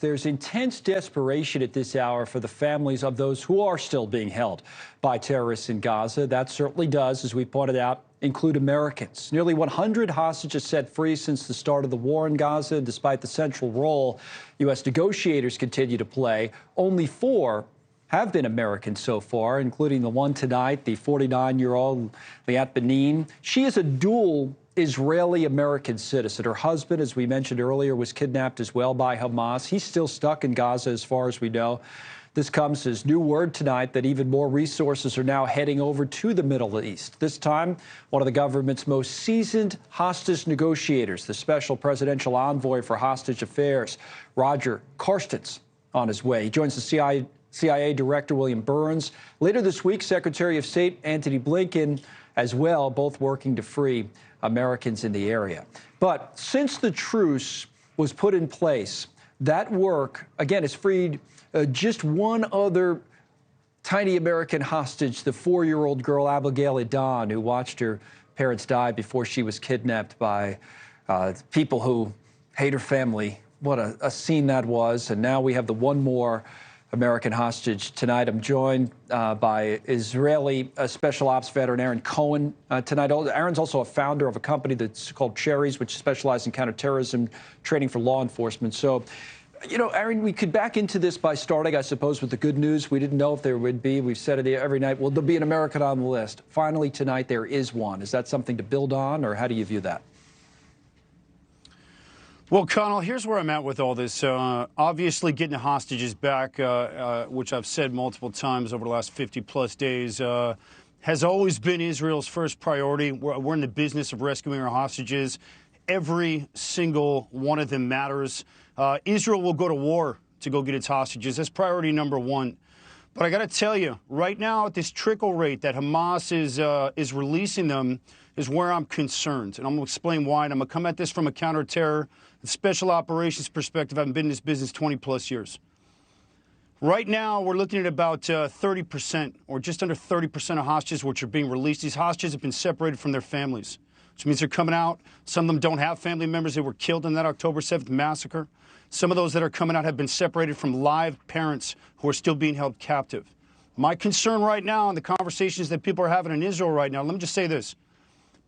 There's intense desperation at this hour for the families of those who are still being held by terrorists in Gaza. That certainly does, as we pointed out, include Americans. Nearly 100 hostages set free since the start of the war in Gaza. Despite the central role U.S. negotiators continue to play, only 4 have been Americans so far, including the one tonight, the 49-year-old Liat Benin. She is a dual Israeli-American citizen. Her husband, as we mentioned earlier, was kidnapped as well by Hamas. He's still stuck in Gaza as far as we know. This comes as new word tonight that even more resources are now heading over to the Middle East. This time, one of the government's most seasoned hostage negotiators, the special presidential envoy for hostage affairs, Roger Carstens, on his way. He joins the CIA Director William Burns. Later this week, Secretary of State Antony Blinken as well, both working to free Americans in the area. But since the truce was put in place, that work, again, has freed just one other tiny American hostage, the 4-year-old girl Abigail Edan, who watched her parents die before she was kidnapped by people who hate her family. What a scene that was. And now we have the one more American hostage tonight. I'm joined by Israeli Special Ops veteran Aaron Cohen tonight. Aaron's also a founder of a company that's called Cherries, which specializes in counterterrorism training for law enforcement. So, you know, Aaron, we could back into this by starting, I suppose, with the good news. We didn't know if there would be. We've said it every night. Well, there'll be an American on the list. Finally, tonight, there is one. Is that something to build on, or how do you view that? Well, Connell, here's where I'm at with all this. Obviously, getting the hostages back, which I've said multiple times over the last 50-plus days, has always been Israel's first priority. We're in the business of rescuing our hostages. Every single one of them matters. Israel will go to war to go get its hostages. That's priority number one. But I got to tell you, right now, at this trickle rate that Hamas is releasing them is where I'm concerned. And I'm going to explain why. And I'm going to come at this from a counterterror and special operations perspective. I've been in this business 20-plus years. Right now, we're looking at about 30% or just under 30% of hostages which are being released. These hostages have been separated from their families, which means they're coming out. Some of them don't have family members that were killed in that October 7th massacre. Some of those that are coming out have been separated from live parents who are still being held captive. My concern right now and the conversations that people are having in Israel right now, let me just say this.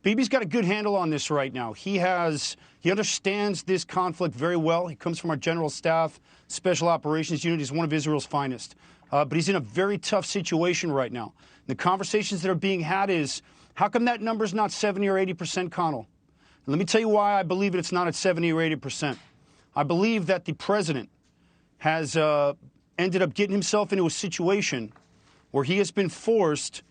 Bibi's got a good handle on this right now. He understands this conflict very well. He comes from our general staff, special operations unit. He's one of Israel's finest. But he's in a very tough situation right now. The conversations that are being had is, how come that number's not 70 or 80%, Connell? And let me tell you why I believe it's not at 70 or 80%. I believe that the president has ended up getting himself into a situation where he has been forced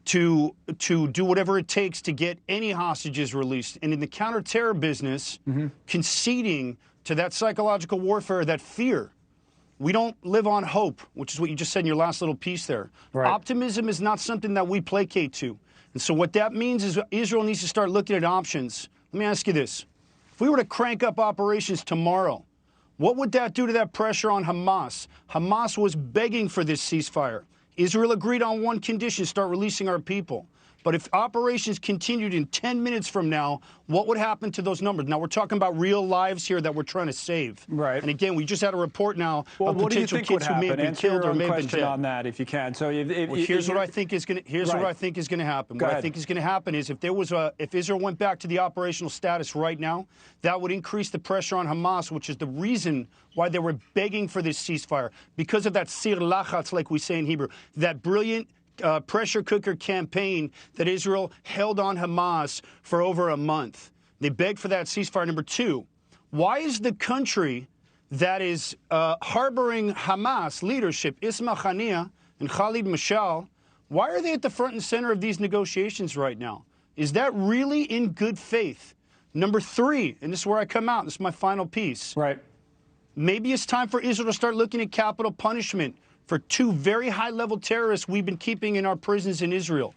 to do whatever it takes to get any hostages released. And in the counterterror business, conceding to that psychological warfare, that fear. We don't live on hope, which is what you just said in your last little piece there. Right. Optimism is not something that we placate to. And so what that means is Israel needs to start looking at options. Let me ask you this. If we were to crank up operations tomorrow, what would that do to that pressure on Hamas? Hamas was begging for this ceasefire. Israel agreed on one condition, start releasing our people. But if operations continued in 10 minutes from now, what would happen to those numbers? Now, we're talking about real lives here that we're trying to save. Right. And again, we just had a report now of potential kids who may have been killed or may have been dead. On that, if you can. So here's what I think is going to happen. What I think is going to happen is if Israel went back to the operational status right now, that would increase the pressure on Hamas, which is the reason why they were begging for this ceasefire, because of that sir lachatz, like we say in Hebrew, that brilliant pressure cooker campaign that Israel held on Hamas for over a month. They begged for that ceasefire. Number two, why is the country that is harboring Hamas leadership, Ismail Haniyeh and Khalid Mashal, why are they at the front and center of these negotiations right now? Is that really in good faith? Number three, and this is where I come out, this is my final piece. Right. Maybe it's time for Israel to start looking at capital punishment for 2 very high-level terrorists we've been keeping in our prisons in Israel.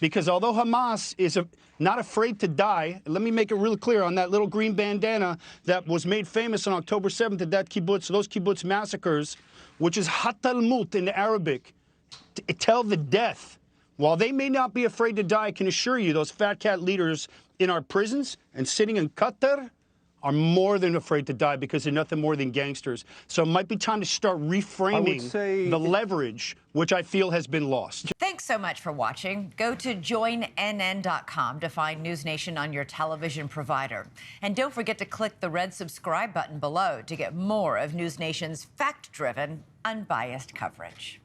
Because although Hamas is not afraid to die, let me make it real clear on that little green bandana that was made famous on October 7th at that kibbutz, those kibbutz massacres, which is Hatalmut in Arabic, tell the death. While they may not be afraid to die, I can assure you those fat cat leaders in our prisons and sitting in Qatar are more than afraid to die because they're nothing more than gangsters. So it might be time to start reframing the leverage, which I feel has been lost. Thanks so much for watching. Go to joinnn.com to find NewsNation on your television provider. And don't forget to click the red subscribe button below to get more of NewsNation's fact-driven, unbiased coverage.